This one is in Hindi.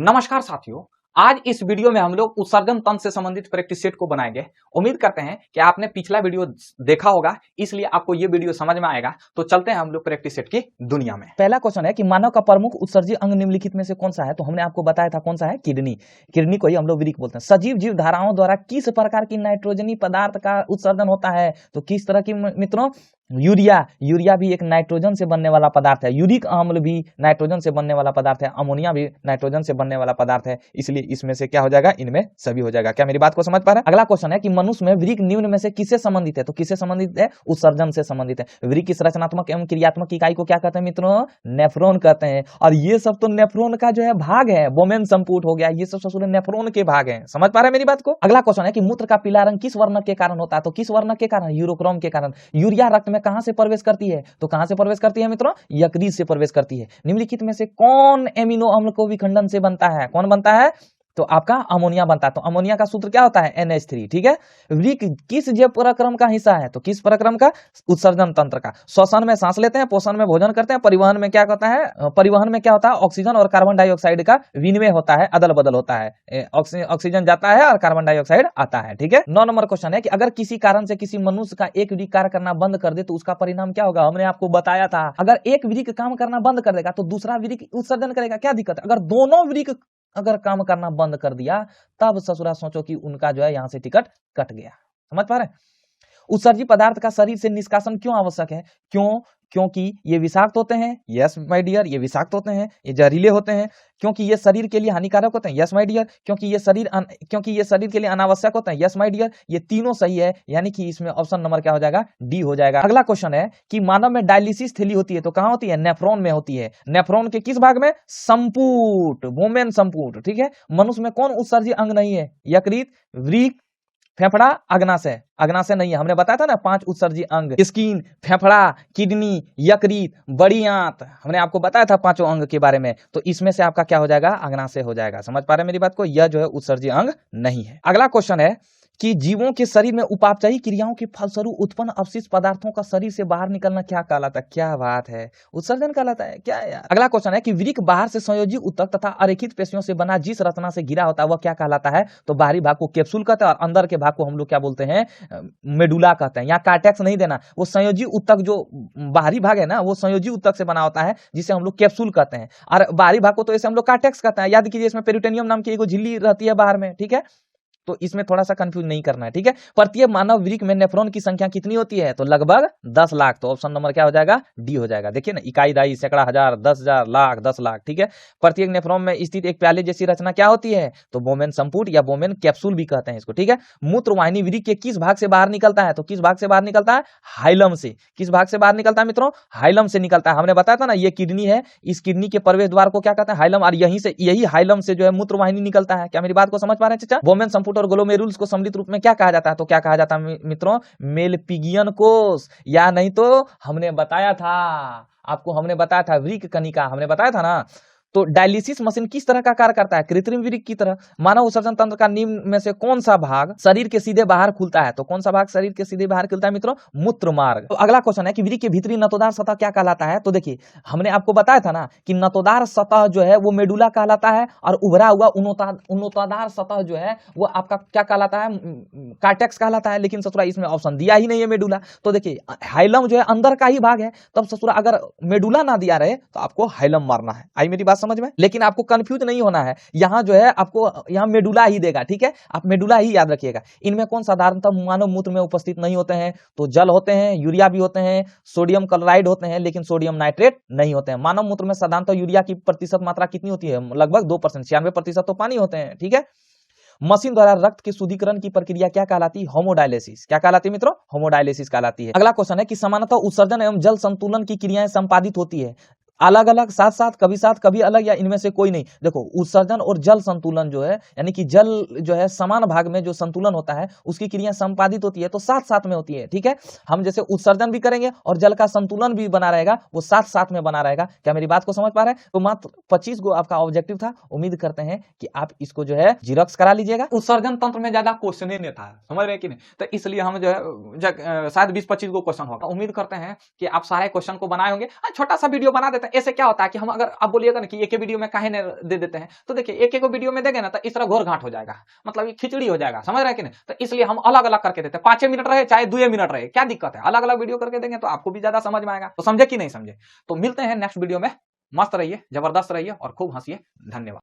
नमस्कार साथियों, आज इस वीडियो में हम लोग उत्सर्जन तंत्र से संबंधित प्रैक्टिस सेट को बनाएंगे। उम्मीद करते हैं कि आपने पिछला वीडियो देखा होगा, इसलिए आपको ये वीडियो समझ में आएगा। तो चलते हैं हम लोग प्रैक्टिस सेट की दुनिया में। पहला क्वेश्चन है कि मानव का प्रमुख उत्सर्जी अंग निम्नलिखित में से कौन सा है। तो हमने आपको बताया था कौन सा है, किडनी। किडनी को ही हम लोग विरिक बोलते हैं। सजीव जीव धाराओं द्वारा किस प्रकार की नाइट्रोजनी पदार्थ का उत्सर्जन होता है। तो किस तरह की मित्रों, यूरिया। यूरिया भी एक नाइट्रोजन से बनने वाला पदार्थ है। यूरिक अम्ल भी नाइट्रोजन से बनने वाला पदार्थ है। अमोनिया भी नाइट्रोजन से बनने वाला पदार्थ है। इसलिए इसमें से क्या हो जाएगा, इनमें सभी हो जाएगा। क्या मेरी बात को समझ पा रहे हैं? अगला क्वेश्चन है कि मनुष्य में विरिक निम्न में से किससे संबंधित है। तो किससे संबंधित है, उत्सर्जन से संबंधित है। विरिक की संरचनात्मक एवं क्रियात्मक इकाई को क्या कहते हैं मित्रों, नेफ्रॉन कहते हैं। और ये सब तो नेफ्रॉन का जो है भाग है, बोमेन संपुट हो गया, ये सब ससुर नेफ्रॉन के भाग है। समझ पा रहे हैं मेरी बात को? अगला क्वेश्चन है कि मूत्र का पीला रंग किस वर्णक के कारण होता है। तो किस वर्णक के कारण, यूरोक्रोम के कारण। यूरिया रक्त में कहां से प्रवेश करती है। तो कहां से प्रवेश करती है मित्रों, यकृत से प्रवेश करती है। निम्नलिखित में से कौन एमिनो अम्ल को विखंडन से बनता है, कौन बनता है। तो आपका अमोनिया बनता है। तो अमोनिया का सूत्र क्या होता है, NH3। ठीक है। विरिक किस जैव प्रक्रम का हिस्सा है। तो किस प्रक्रम का, उत्सर्जन तंत्र का। श्वसन में सांस लेते हैं, पोषण में भोजन करते हैं, परिवहन में क्या होता है, परिवहन में क्या होता है, ऑक्सीजन और कार्बन डाइऑक्साइड का विनिमय होता है, अदल बदल होता है। ऑक्सीजन जाता है और कार्बन डाइऑक्साइड आता है। ठीक है। 9 नंबर क्वेश्चन है कि अगर किसी कारण से किसी मनुष्य का एक विरिक कार्य करना बंद कर दे तो उसका परिणाम क्या होगा। हमने आपको बताया था, अगर एक विरिक काम करना बंद कर देगा तो दूसरा विरिक उत्सर्जन करेगा। क्या दिक्कत है, अगर दोनों विरिक अगर काम करना बंद कर दिया तब ससुरा सोचो कि उनका जो है यहां से टिकट कट गया। समझ पा रहे हैं? उत्सर्जी पदार्थ का शरीर से निष्कासन क्यों आवश्यक है। क्योंकि ये विषाक्त होते हैं। यस माय डियर, ये विषाक्त होते हैं, ये जहरीले होते हैं। क्योंकि ये शरीर के लिए हानिकारक होते हैं। Yes my dear. क्योंकि ये शरीर के लिए अनावश्यक होते हैं। Yes my dear. ये तीनों सही है, यानी कि इसमें ऑप्शन नंबर क्या हो जाएगा, डी हो जाएगा। अगला क्वेश्चन है कि मानव में डायलिसिस थैली होती है तो कहां होती है, नेफ्रॉन में होती है। नेफ्रॉन के किस भाग में, संपुट, वोमेन संपुट। ठीक है। मनुष्य में कौन उत्सर्जी अंग नहीं है, यकृत, वृक्क, फेफड़ा, अग्नाशय। अग्नाशय नहीं है, हमने बताया था ना 5 उत्सर्जी अंग, स्किन, फेफड़ा, किडनी, यकृत, बड़ी आंत। हमने आपको बताया था 5 अंग के बारे में। तो इसमें से आपका क्या हो जाएगा, अग्नाशय हो जाएगा। समझ पा रहे हैं मेरी बात को? यह जो है उत्सर्जी अंग नहीं है। अगला क्वेश्चन है कि जीवों के शरीर में उपापचयी क्रियाओं के फलस्वरूप उत्पन्न अवशिष्ट पदार्थों का शरीर से बाहर निकलना क्या कहलाता है। क्या बात है, उत्सर्जन कहलाता है क्या यार। अगला क्वेश्चन है कि विरिक बाहर से संयोजी ऊतक तथा अरेखित पेशियों से बना जिस रचना से घिरा होता है वह क्या कहलाता है। तो बाहरी भाग को कैप्सूल कहते हैं और अंदर के भाग को हम लोग क्या बोलते हैं, मेडुला कहते हैं। यहाँ कार्टेक्स नहीं देना, वो संयोजी ऊतक जो बाहरी भाग है ना, वो संयोजी ऊतक से बना होता है जिसे हम लोग कैप्सूल कहते हैं। और बाहरी भाग को तो ऐसे हम लोग कार्टेक्स कहते हैं। याद कीजिए, इसमें पेरिटोनियम नाम की एक झिल्ली रहती है बाहर में। ठीक है। तो इसमें थोड़ा सा कंफ्यूज नहीं करना है। ठीक है। प्रत्येक मानव विरिक में नेफ्रॉन की संख्या कितनी होती है। तो लगभग 10 लाख। तो ऑप्शन नंबर क्या हो जाएगा, डी हो जाएगा। देखिए ना, इकाई, दाई, सैकड़ा, हजार, 10,000, लाख, 10 लाख। ठीक है। प्रत्येक नेफ्रॉन में स्थित एक प्याले जैसी रचना क्या होती है, तो बोमेन संपुट या बोमेन कैप्सूल भी कहते हैं इसको। ठीक है। मूत्रवाहिनी विरिक के किस भाग से बाहर निकलता है। तो किस भाग से बाहर निकलता है, हाइलम से। किस भाग से बाहर निकलता है मित्रों, हाइलम से निकलता है। हमने बताया था ना, ये किडनी है, इस किडनी के प्रवेश द्वार को क्या कहते हैं, हाइलम। और यही हाइलम से जो है मूत्रवाहिनी निकलता है। क्या मेरी बात को समझ पा रहे हैं चाचा? बोमेन संपुट और ग्लोमेरुल्स को सम्मिलित रूप में क्या कहा जाता है। तो क्या कहा जाता है मित्रों, मेलपिगियन कोष। या नहीं तो हमने बताया था आपको, हमने बताया था विरिक कनिका, हमने बताया था ना। तो डायलिसिस मशीन किस तरह का कार्य करता है, कृत्रिम विरिक की तरह। मानव उत्सर्जन तंत्र का निम्न में से कौन सा भाग शरीर के सीधे बाहर खुलता है। तो कौन सा भाग शरीर के सीधे बाहर खुलता है मित्रों, मूत्र मार्ग। तो अगला क्वेश्चन है कि विरिक के भीतरी नतोदार सतह क्या कहलाता है। तो देखिए, हमने आपको बताया था ना कि नतोदार सतह जो है वो मेडुला कहलाता है और उभरा हुआ उन्नतोदार सतह जो है वो आपका क्या कहलाता है, कार्टेक्स कहलाता है। लेकिन ससुरा इसमें ऑप्शन दिया ही नहीं है, मेडुला। तो देखिए, हाइलम जो है अंदर का ही भाग है, तब ससुरा अगर मेडुला ना दिया रहे तो आपको हाइलम मारना है। आई मेरी बात समझ में? लेकिन आपको कंफ्यूज नहीं होना है, यहां जो है आपको यहां मेडुला ही देगा। ठीक है। आप मेडुला ही याद रखिएगा। इनमें कौन साधारणतः मानव मूत्र में उपस्थित नहीं होते हैं। तो जल होते हैं, यूरिया भी होते हैं, सोडियम क्लोराइड होते हैं, लेकिन सोडियम नाइट्रेट नहीं होते हैं। मानव मूत्र में साधारणतः यूरिया की प्रतिशत मात्रा कितनी होती है, लगभग 2%। 96% तो पानी होते हैं। ठीक है। मशीन द्वारा रक्त के शुद्धिकरण की प्रक्रिया क्या कहलाती है, होमोडायलिसिस। क्या कहलाती है मित्रों, होमोडायलिसिस कहलाती है। अगला क्वेश्चन है कि सामान्यतः उत्सर्जन एवं जल संतुलन की क्रियाएं संपादित होती है। अलग अलग, साथ साथ कभी अलग, या इनमें से कोई नहीं। देखो उत्सर्जन और जल संतुलन जो है, यानी कि जल जो है समान भाग में जो संतुलन होता है उसकी क्रिया संपादित होती है तो साथ साथ में होती है। ठीक है, हम जैसे उत्सर्जन भी करेंगे और जल का संतुलन भी बना रहेगा, वो साथ साथ में बना रहेगा। क्या मेरी बात को समझ पा रहे हैं? तो मात्र 25 को आपका ऑब्जेक्टिव था। उम्मीद करते हैं कि आप इसको जो है जीरोक्स करा लीजिएगा। उत्सर्जन तंत्र में ज्यादा क्वेश्चन ही नहीं था, समझ रहे हैं कि नहीं? तो इसलिए हम जो है शायद 20-25 को क्वेश्चन होगा। उम्मीद करते हैं कि आप सारे क्वेश्चन को बनाए होंगे। छोटा सा वीडियो बना देते हैं। ऐसे क्या होता है कि हम अगर आप बोलिएगा ना कि एक वीडियो में काहे ने दे देते हैं, तो देखिए एक एक वीडियो में देंगे ना तो इस तरह घोर घाट हो जाएगा, मतलब ये खिचड़ी हो जाएगा, समझ रहे हैं कि नहीं? तो इसलिए हम अलग अलग करके देते हैं। 5 मिनट रहे चाहे 2 मिनट रहे, क्या दिक्कत है? अलग अलग वीडियो करके देंगे तो आपको भी ज्यादा समझ में आएगा। तो समझे कि नहीं समझे? तो मिलते हैं नेक्स्ट वीडियो में। मस्त रहिए, जबरदस्त रहिए और खूब हंसिए। धन्यवाद।